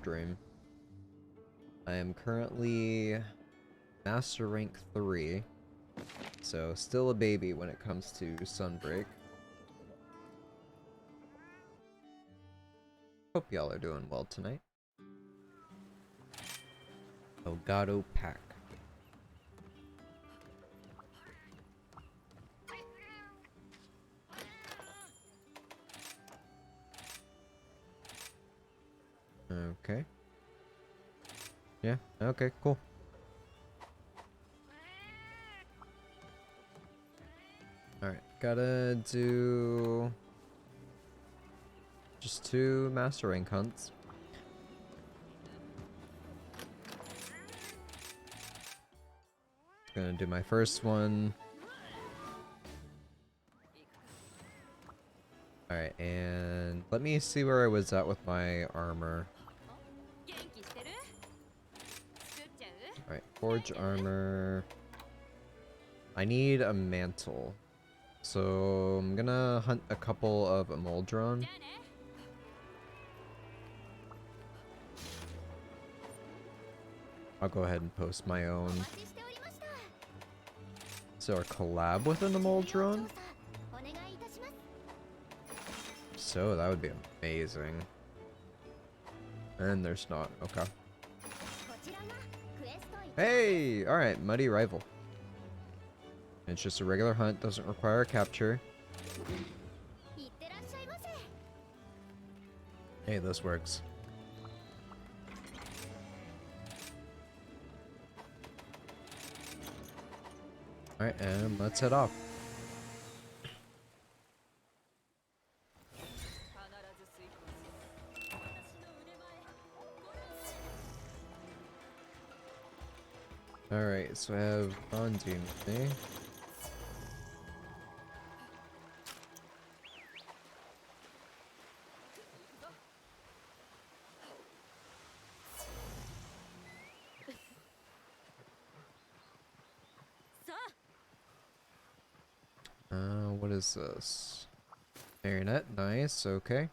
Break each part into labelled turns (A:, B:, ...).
A: stream. I am currently Master Rank 3, so still a baby when it comes to Sunbreak. Hope y'all are doing well tonight. Elgato Pack. Okay. Yeah, okay, cool. Alright, gotta do just 2 Master Rank hunts. Gonna do my first one. Alright, and let me see where I was at with my armor. Alright, forge armor. I need a mantle. So I'm gonna hunt a couple of Emoldron. I'll go ahead and post my own. So our collab with an Emoldron? So that would be amazing. And there's not. Okay. Hey! Alright, Muddy Rival. It's just a regular hunt, doesn't require a capture. Hey, this works. Alright, and let's head off. Alright, so I have Ondine with me. What is this? Marionette, nice, okay.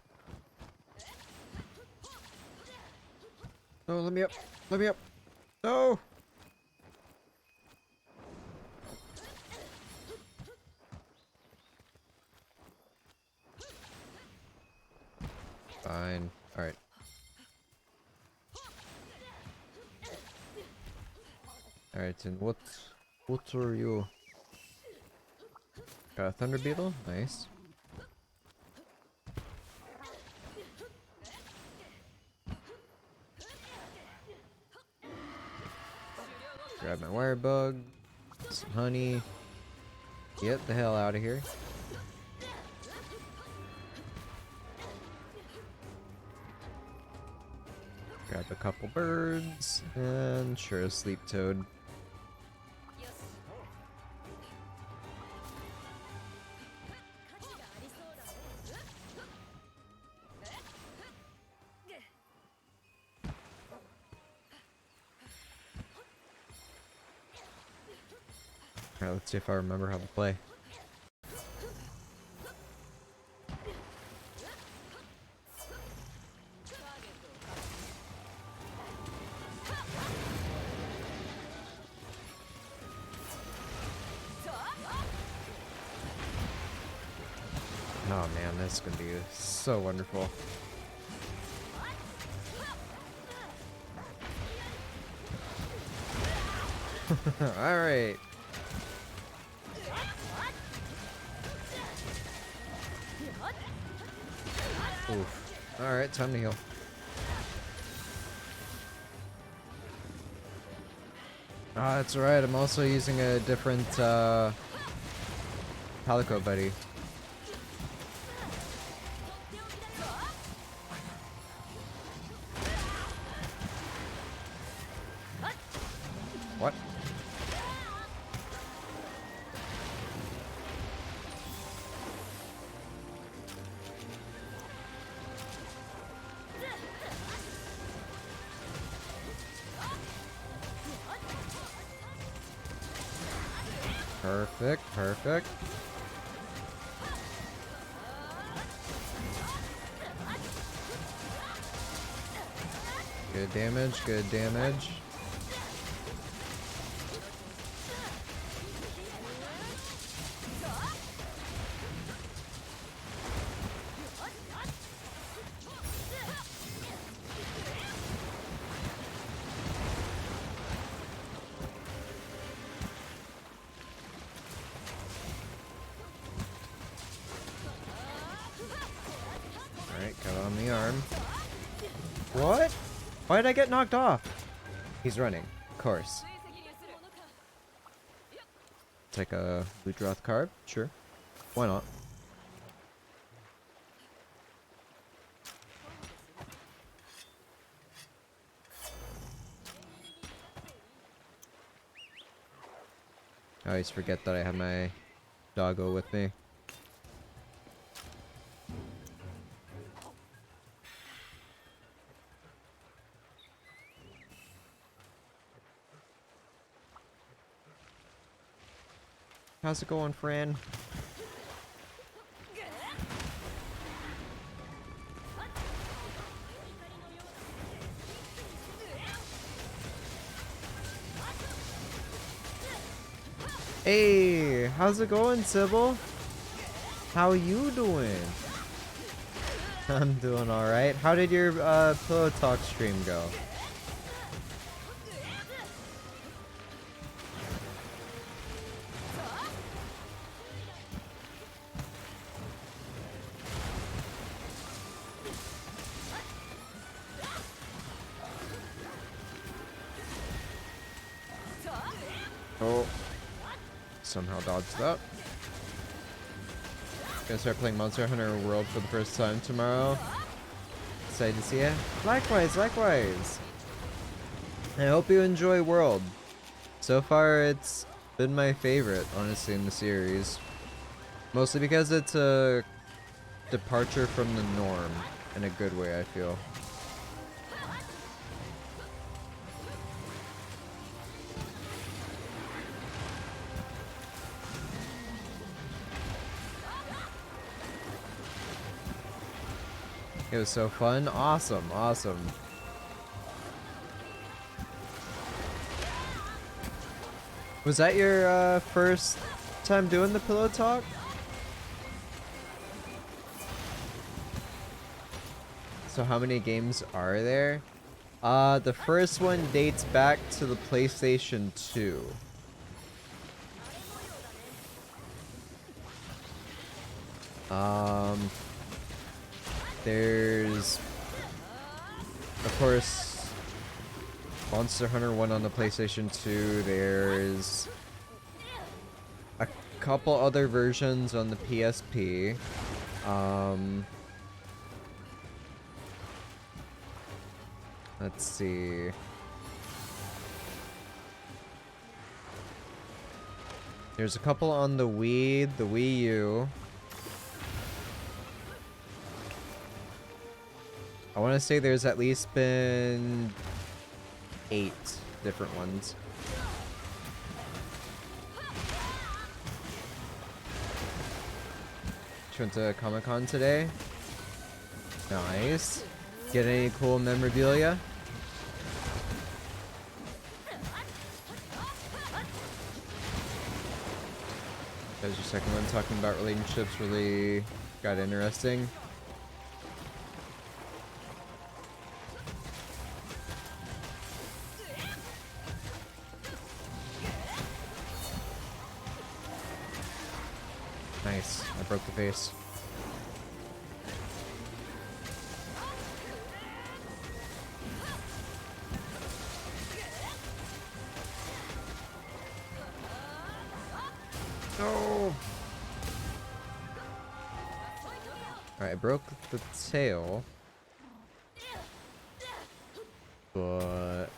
A: Oh, let me up! Let me up! No! Fine. Alright. Alright, and what are you? Got a Thunder Beetle? Nice. Grab my wire bug, some honey. Get the hell out of here. Grab a couple birds, and sure, a sleep toad. Alright, let's see if I remember how to play. Oh man, this is gonna be so wonderful. Alright. Oof. Alright, time to heal. Ah, that's right, I'm also using a different Palico buddy. What? Perfect, perfect. Good damage, good damage. Alright, got on the arm. What? Why did I get knocked off? He's running, of course. Take a Ludroth card, sure. Why not? I always forget that I have my doggo with me. How's it going, Fran? Hey, how's it going, Sybil? How you doing? I'm doing alright. How did your Pillow Talk stream go? Oh. Somehow dodged that. Gonna start playing Monster Hunter World for the first time tomorrow. Excited to see it. Likewise, likewise. I hope you enjoy World. So far, it's been my favorite, honestly, in the series. Mostly because it's a departure from the norm in a good way, I feel. It was so fun. Awesome, awesome. Was that your first time doing the Pillow Talk? So how many games are there? The first one dates back to the PlayStation 2. There's, of course, Monster Hunter 1 on the PlayStation 2. There's a couple other versions on the PSP. Let's see. There's a couple on the Wii, the Wii U. I want to say there's at least been 8 different ones. She went to Comic-Con today. Nice. Get any cool memorabilia? That was your second one. Talking about relationships really got interesting. Nice. I broke the vase. No! Alright, I broke the tail. But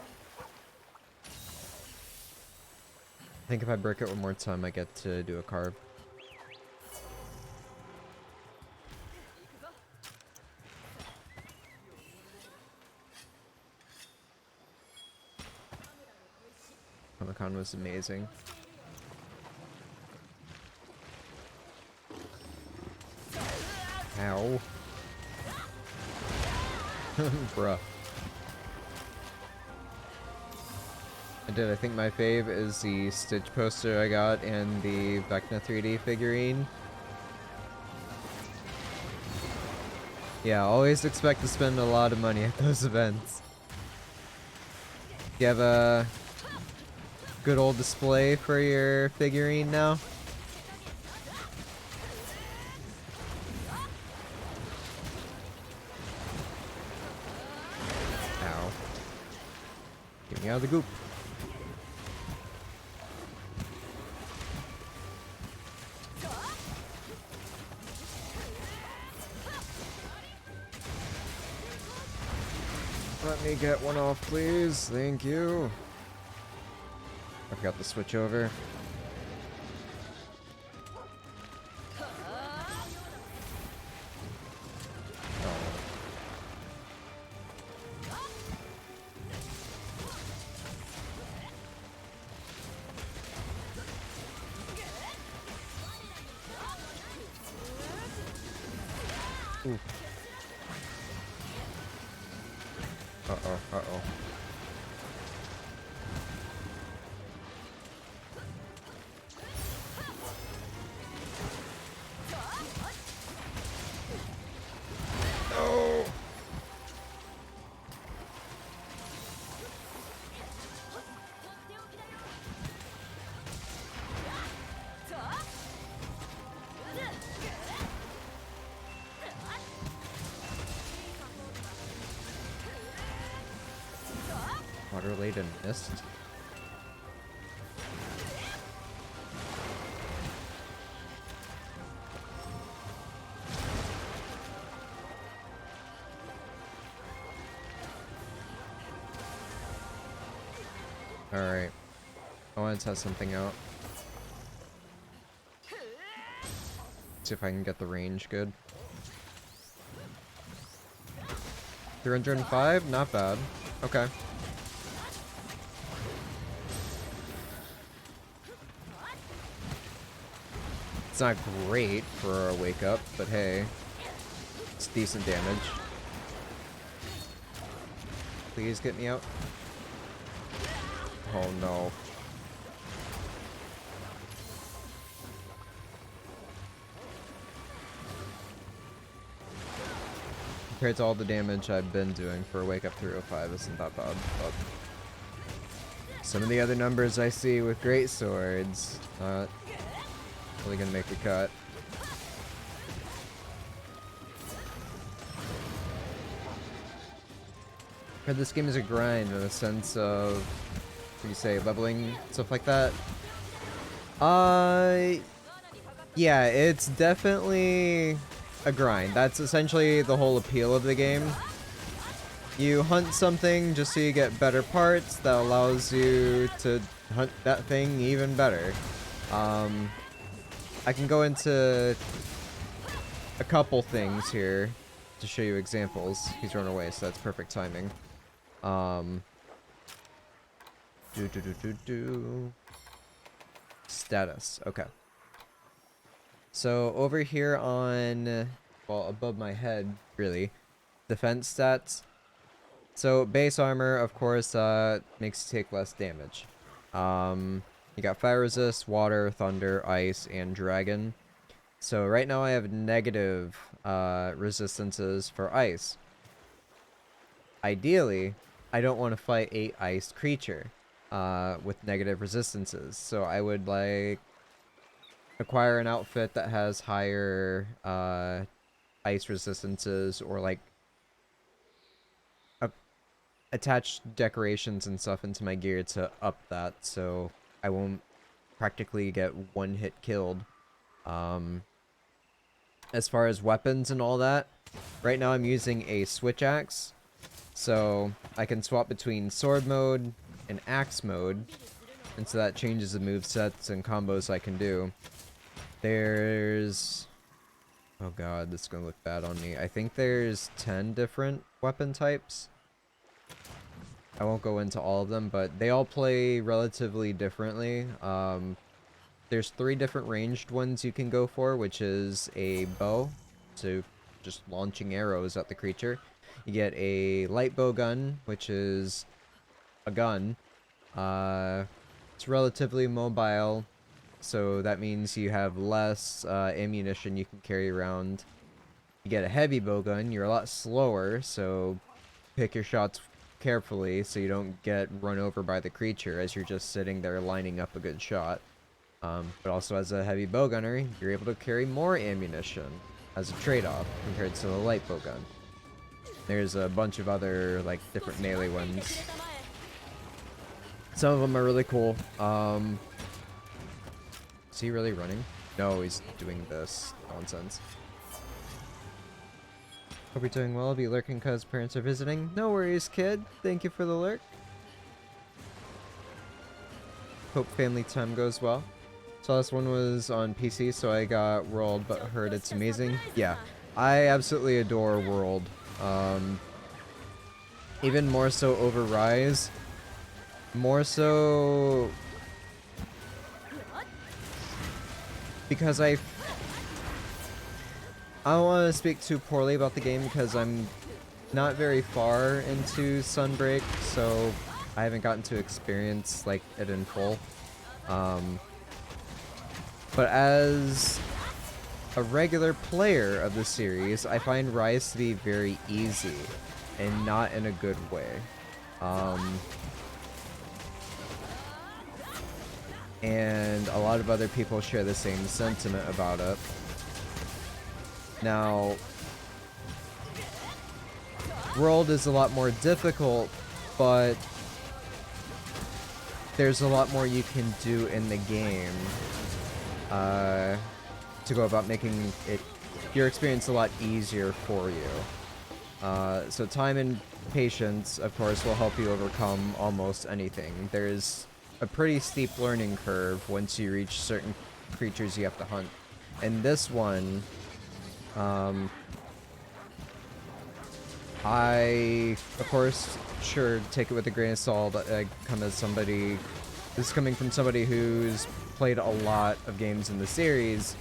A: I think if I break it one more time, I get to do a carve. Comic-Con was amazing. Ow. Bruh. I think my fave is the Stitch poster I got and the Vecna 3D figurine. Yeah, always expect to spend a lot of money at those events. You have a good old display for your figurine now? Ow. Get me out of the goop. Let me get one off, please. Thank you. I forgot to switch over. Ooh. Uh-oh, uh-oh. No! Water-laden mist. Alright. I want to test something out. See if I can get the range good. 305? Not bad. Okay. It's not great for a wake up, but hey. It's decent damage. Please get me out. Oh no. Compared to all the damage I've been doing for a Wake Up 305 isn't that bad, but some of the other numbers I see with great swords, not really gonna make the cut. Heard this game is a grind in the sense of, what do you say, leveling, stuff like that? Yeah, it's definitely a grind. That's essentially the whole appeal of the game. You hunt something just so you get better parts that allows you to hunt that thing even better. I can go into a couple things here to show you examples. He's run away, so that's perfect timing. Status. Okay. So over here on, well, above my head, really, defense stats. So base armor, of course, makes you take less damage. You got fire resist, water, thunder, ice, and dragon. So right now I have negative resistances for ice. Ideally, I don't want to fight a iced creature with negative resistances. So I would like acquire an outfit that has higher ice resistances, or like attach decorations and stuff into my gear to up that, so I won't practically get one hit killed. As far as weapons and all that, right now I'm using a switch axe, so I can swap between sword mode and axe mode, and so that changes the movesets and combos I can do. There's... oh god, this is gonna look bad on me. I think there's 10 different weapon types. I won't go into all of them, but they all play relatively differently. There's 3 different ranged ones you can go for, which is a bow, so just launching arrows at the creature. You get a light bow gun, which is a gun. It's relatively mobile, so that means you have less ammunition you can carry around. You get a heavy bowgun, you're a lot slower, so pick your shots carefully so you don't get run over by the creature as you're just sitting there lining up a good shot. But also as a heavy bowgunner, you're able to carry more ammunition as a trade-off compared to the light bowgun. There's a bunch of other, like, different melee ones. Some of them are really cool. Is he really running? No, he's doing this nonsense. Hope you're doing well. I'll be lurking because parents are visiting. No worries, kid. Thank you for the lurk. Hope family time goes well. So this one was on PC, so I got World, but heard it's amazing. Yeah, I absolutely adore World. Even more so over Rise. More so because I don't want to speak too poorly about the game because I'm not very far into Sunbreak, so I haven't gotten to experience like it in full. But as a regular player of the series, I find Rise to be very easy and not in a good way. And a lot of other people share the same sentiment about it. Now, World is a lot more difficult, but there's a lot more you can do in the game to go about making your experience a lot easier for you. So time and patience, of course, will help you overcome almost anything. There's a pretty steep learning curve once you reach certain creatures you have to hunt. And this one, I, of course, sure, take it with a grain of salt. I come as somebody, this is coming from somebody who's played a lot of games in the series.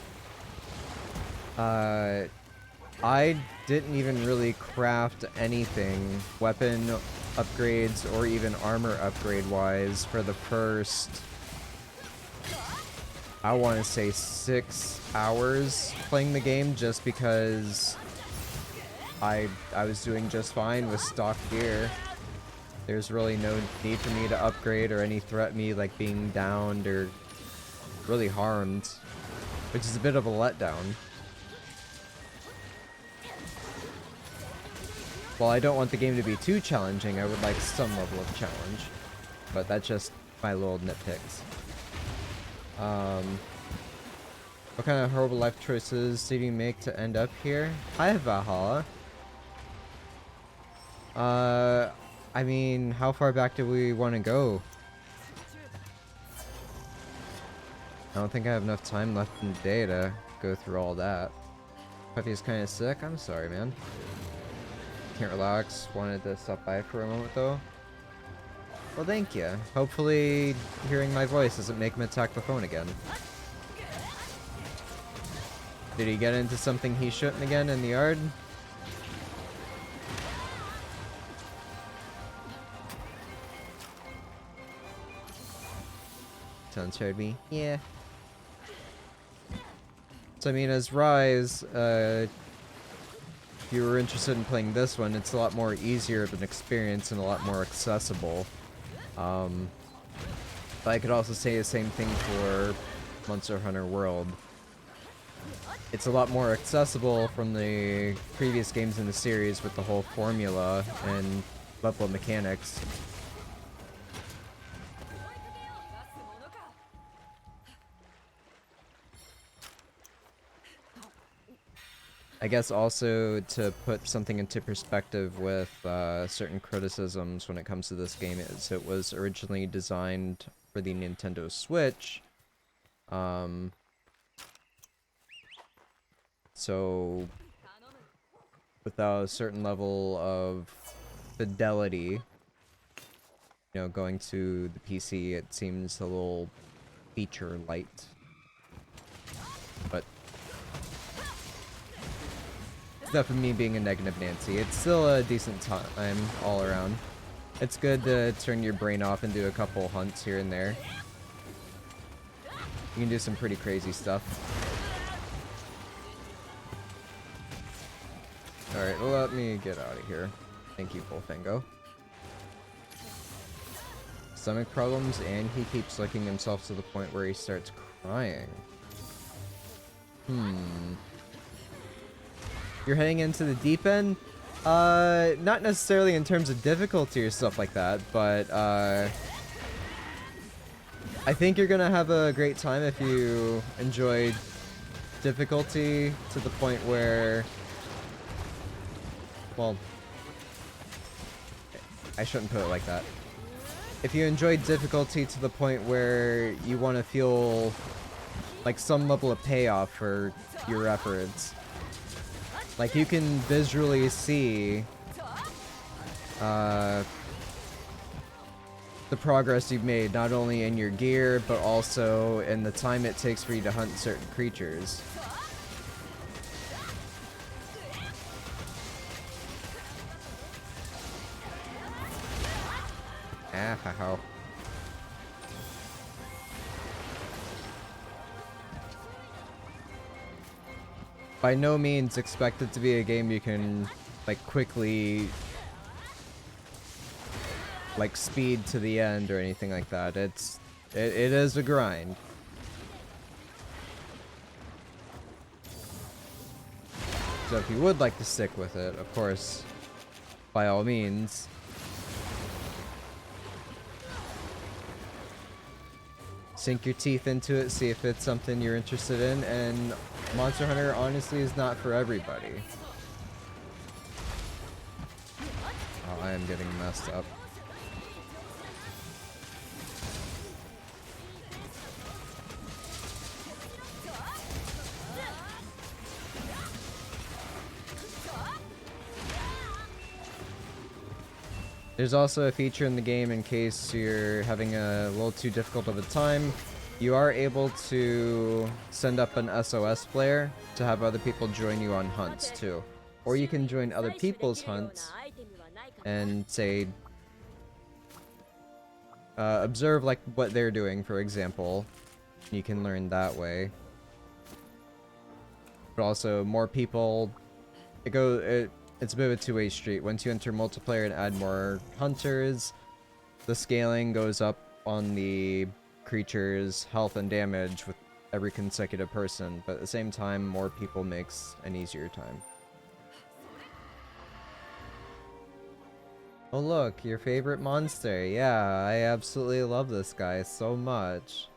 A: I didn't even really craft anything, weapon upgrades or even armor upgrade wise, for the first, I want to say 6 hours playing the game, just because I was doing just fine with stock gear. There's really no need for me to upgrade or any threat me like being downed or really harmed, which is a bit of a letdown. While I don't want the game to be too challenging, I would like some level of challenge, but that's just my little nitpicks. What kind of horrible life choices did you make to end up here? Hi, Valhalla. I mean, how far back do we want to go? I don't think I have enough time left in the day to go through all that. Puppy's kind of sick. I'm sorry, man. Can't relax. Wanted to stop by for a moment, though. Well, thank you. Hopefully, hearing my voice doesn't make him attack the phone again. Did he get into something he shouldn't again in the yard? Sounds fair to me. Yeah. So I mean, as Rise, if you were interested in playing this one, it's a lot more easier of an experience and a lot more accessible. But I could also say the same thing for Monster Hunter World. It's a lot more accessible from the previous games in the series with the whole formula and level of mechanics. I guess also to put something into perspective with certain criticisms when it comes to this game is it was originally designed for the Nintendo Switch. So without a certain level of fidelity, you know, going to the PC, it seems a little feature light. But it's definitely me being a negative Nancy. It's still a decent time all around. It's good to turn your brain off and do a couple hunts here and there. You can do some pretty crazy stuff. Alright, let me get out of here. Thank you, Bullfango. Stomach problems, and he keeps licking himself to the point where he starts crying. You're heading into the deep end? Not necessarily in terms of difficulty or stuff like that, but, I think you're gonna have a great time if you enjoy difficulty to the point where... Well, I shouldn't put it like that. If you enjoy difficulty to the point where you want to feel like some level of payoff for your efforts, like you can visually see the progress you've made, not only in your gear, but also in the time it takes for you to hunt certain creatures. Ah, ha, ha. By no means expect it to be a game you can, like, quickly, like, speed to the end or anything like that. It is a grind. So if you would like to stick with it, of course, by all means. Sink your teeth into it, see if it's something you're interested in, and Monster Hunter honestly is not for everybody. Oh, I am getting messed up. There's also a feature in the game in case you're having a little too difficult of a time. You are able to send up an SOS player to have other people join you on hunts too. Or you can join other people's hunts and say, observe like what they're doing, for example. You can learn that way. But also more people, it's a bit of a two-way street. Once you enter multiplayer and add more hunters, the scaling goes up on the creature's health and damage with every consecutive person, but at the same time, more people makes an easier time. Oh look, your favorite monster. Yeah, I absolutely love this guy so much.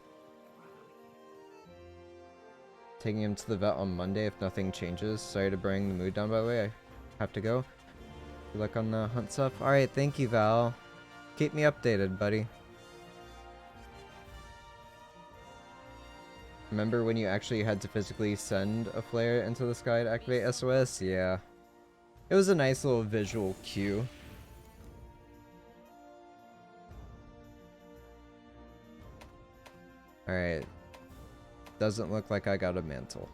A: Taking him to the vet on Monday if nothing changes. Sorry to bring the mood down, by the way. I have to go. Good luck on the hunt stuff. Alright, thank you, Val. Keep me updated, buddy. Remember when you actually had to physically send a flare into the sky to activate SOS? Yeah. It was a nice little visual cue. Alright. Doesn't look like I got a mantle.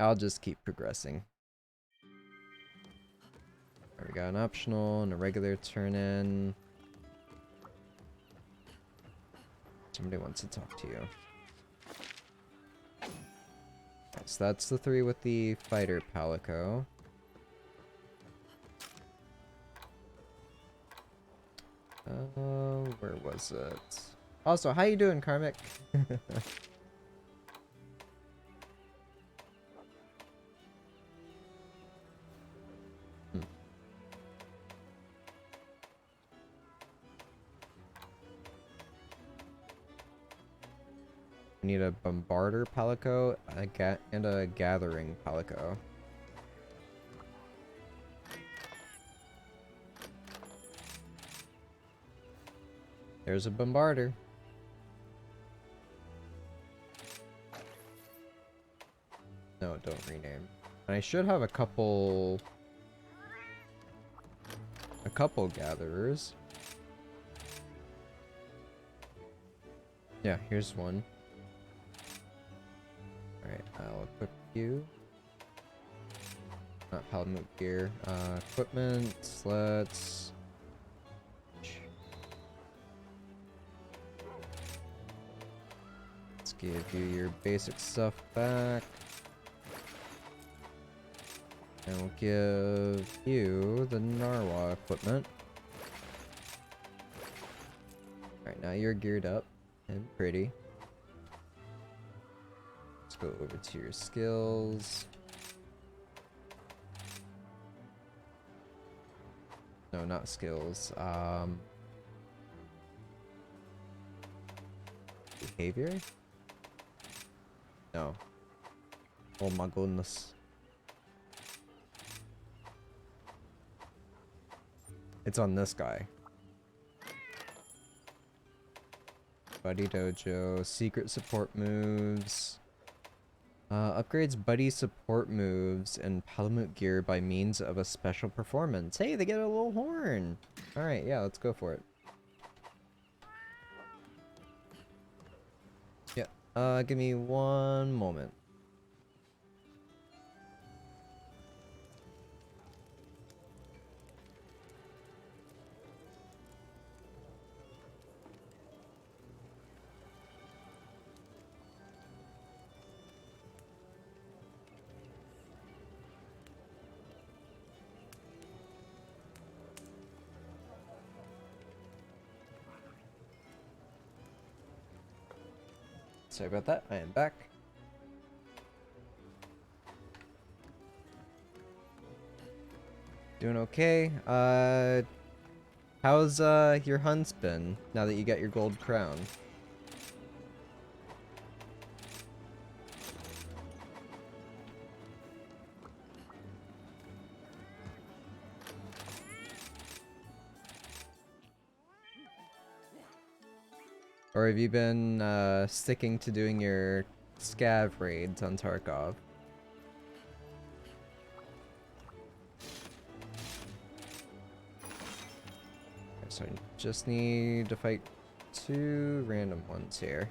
A: I'll just keep progressing. We got an optional and a regular turn-in. Somebody wants to talk to you. So that's the 3 with the fighter Palico. Where was it? Also, how you doing, Karmic? We need a Bombarder Palico and a Gathering Palico. There's a Bombarder. No, don't rename. And I should have a couple Gatherers. Yeah, here's one. I'll equip you. Not Palamute gear. Equipment. Let's. Let's give you your basic stuff back. And we'll give you the Narwa equipment. Alright, now you're geared up and pretty. Let's go over to your skills. No, not skills. Behavior? No. Oh my goodness. It's on this guy. Buddy Dojo, secret support moves. Upgrades buddy support moves and Palamute gear by means of a special performance. Hey, they get a little horn! Alright, yeah, let's go for it. Yeah, give me one moment. Sorry about that, I am back. Doing okay. How's your hunts been now that you got your gold crown? Or have you been sticking to doing your scav raids on Tarkov? So I just need to fight 2 random ones here.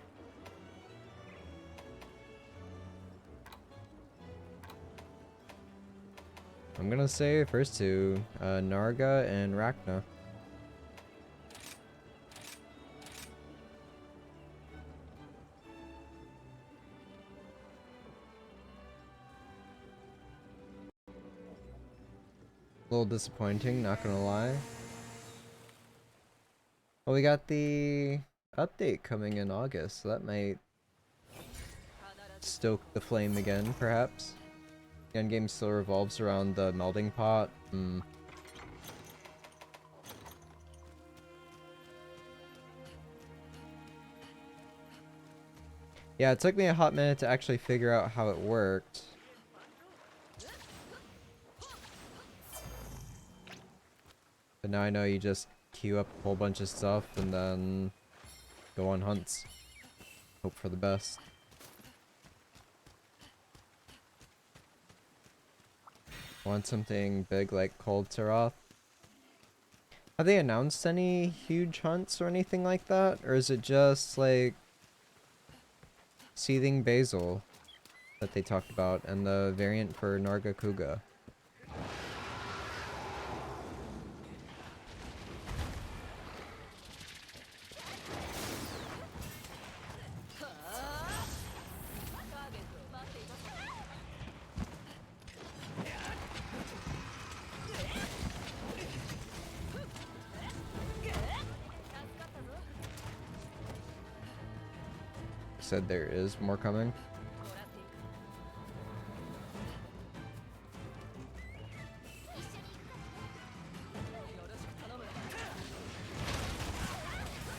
A: I'm gonna say first 2, Narga and Rachna. A little disappointing, not gonna lie. Well, we got the update coming in August, so that might stoke the flame again, perhaps. The endgame still revolves around the melding pot. Yeah, it took me a hot minute to actually figure out how it worked. But now I know you just queue up a whole bunch of stuff and then go on hunts. Hope for the best. Want something big like Cold Taroth? Have they announced any huge hunts or anything like that? Or is it just like Seething Basil that they talked about and the variant for Narga Kuga? Said there is more coming.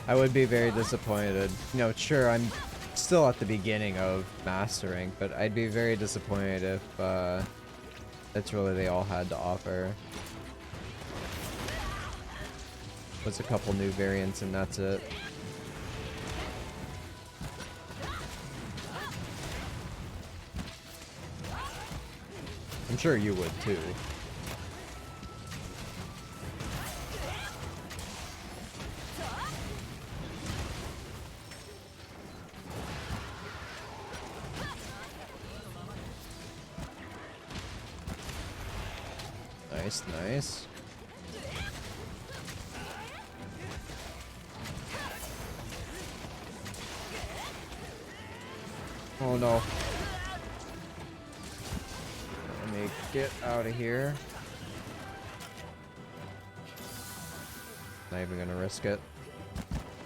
A: I would be very disappointed. You know, sure, I'm still at the beginning of mastering, but I'd be very disappointed if that's really they all had to offer. Was a couple new variants and that's it. I'm sure you would too. Nice, nice. Oh no. Let me get out of here. Not even gonna risk it.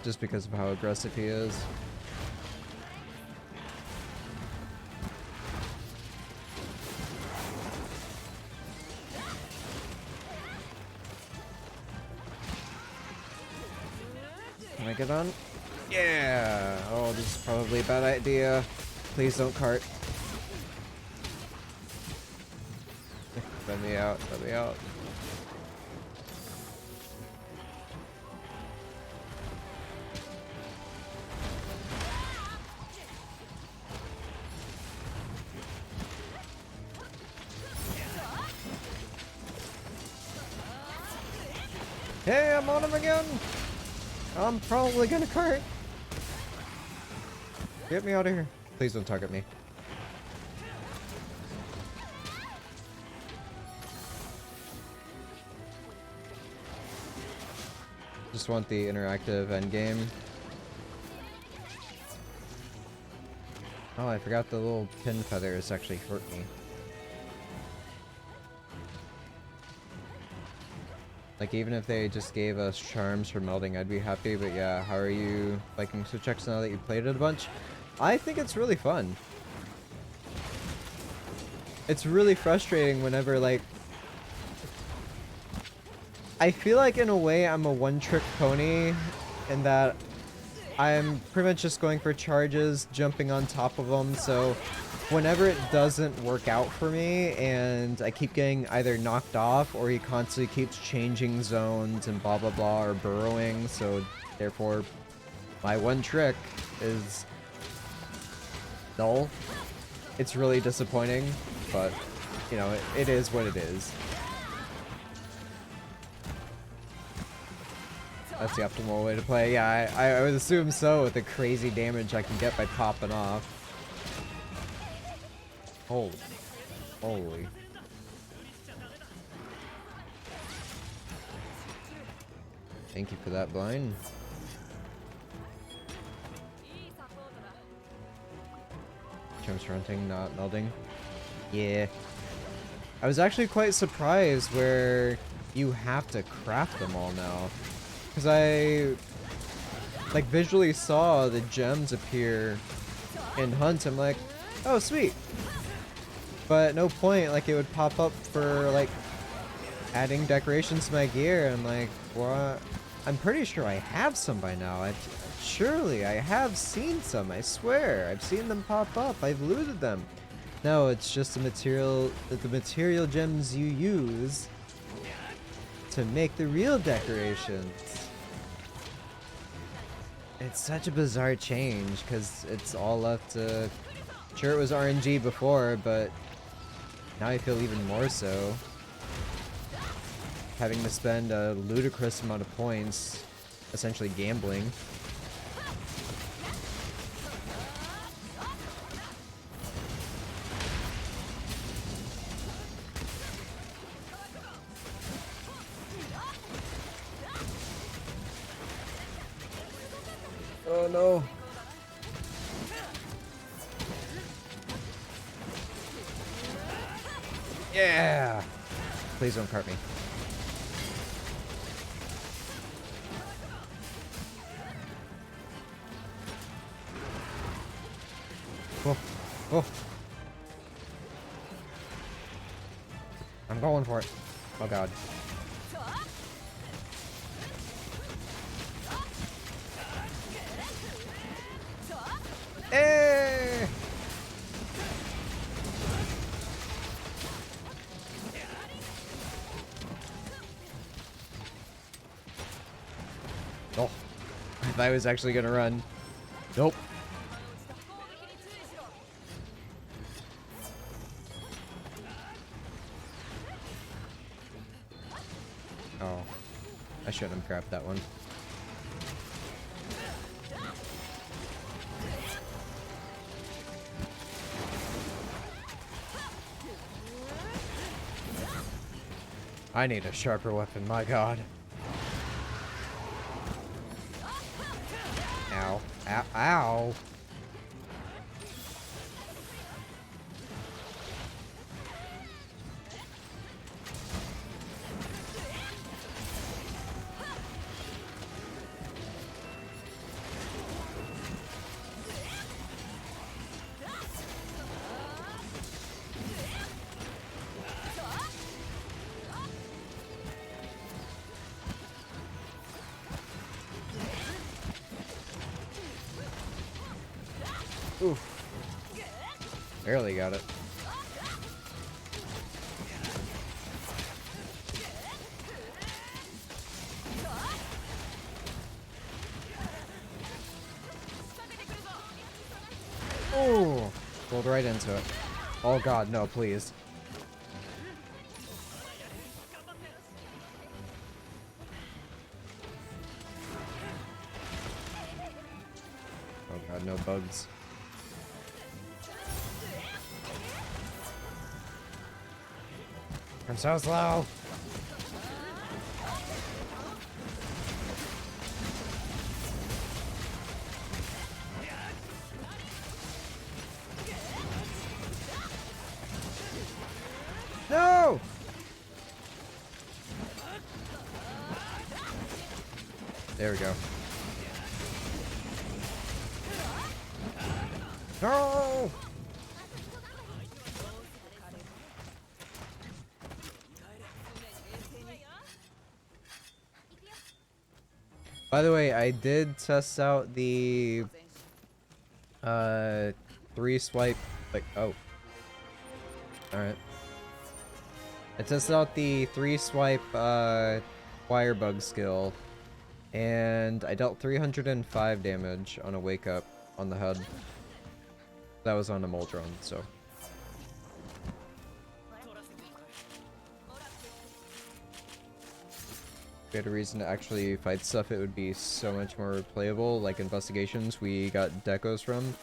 A: Just because of how aggressive he is. Can I get on? Yeah! Oh, this is probably a bad idea. Please don't cart. Let me out, let me out. Hey, I'm on him again! I'm probably gonna cart. Get me out of here. Please don't target me. Just want the interactive endgame. Oh, I forgot the little pin feathers actually hurt me. Like, even if they just gave us charms for melting, I'd be happy, but yeah, how are you liking Switch X now that you played it a bunch? I think it's really fun. It's really frustrating whenever, like... I feel like, in a way, I'm a one-trick pony, in that I'm pretty much just going for charges, jumping on top of them, so... Whenever it doesn't work out for me, and I keep getting either knocked off, or he constantly keeps changing zones and blah blah blah, or burrowing, so therefore my one trick is null. It's really disappointing, but, you know, it is what it is. That's the optimal way to play. Yeah, I would assume so, with the crazy damage I can get by popping off. Holy. Thank you for that blind. Charms fronting, not melding. Yeah. I was actually quite surprised where you have to craft them all now. Because I like visually saw the gems appear in Hunt. I'm like, oh sweet. But at no point, like, it would pop up for, like, adding decorations to my gear. I'm like, what? I'm pretty sure I have some by now. Surely, I have seen some, I swear. I've seen them pop up. I've looted them. No, it's just the material gems you use to make the real decorations. It's such a bizarre change, because it's all left to... Sure, it was RNG before, but... Now I feel even more so. Having to spend a ludicrous amount of points, essentially gambling. Oh no. Yeah! Please don't cart me. Oh. Oh. I'm going for it. Oh god. Hey! Oh, I thought I was actually gonna run. Nope. Oh, I shouldn't have grabbed that one. I need a sharper weapon, my god. Ow. Ow. Ow. Oof. Barely got it. Oh! Rolled right into it. Oh god, no, please. Oh god, no bugs. I'm so slow! No! There we go. No! By the way, I did test out the 3-swipe, like, oh. Alright. I tested out the 3-swipe wire bug skill, and I dealt 305 damage on a wake up on the head. That was on a Moldron, so. If we had a reason to actually fight stuff, it would be so much more replayable. Like investigations we got decos from.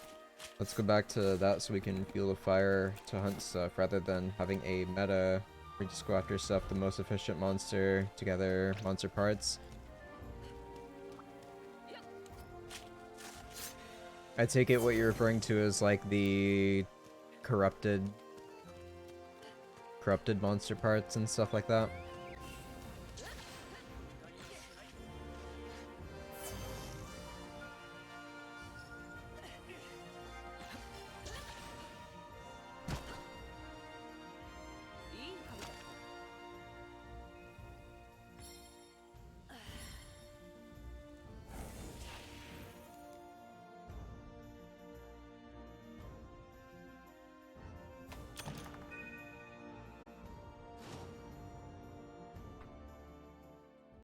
A: Let's go back to that so we can fuel the fire to hunt stuff rather than having a meta where we just go after stuff, the most efficient monster together, monster parts. I take it what you're referring to is like the corrupted monster parts and stuff like that.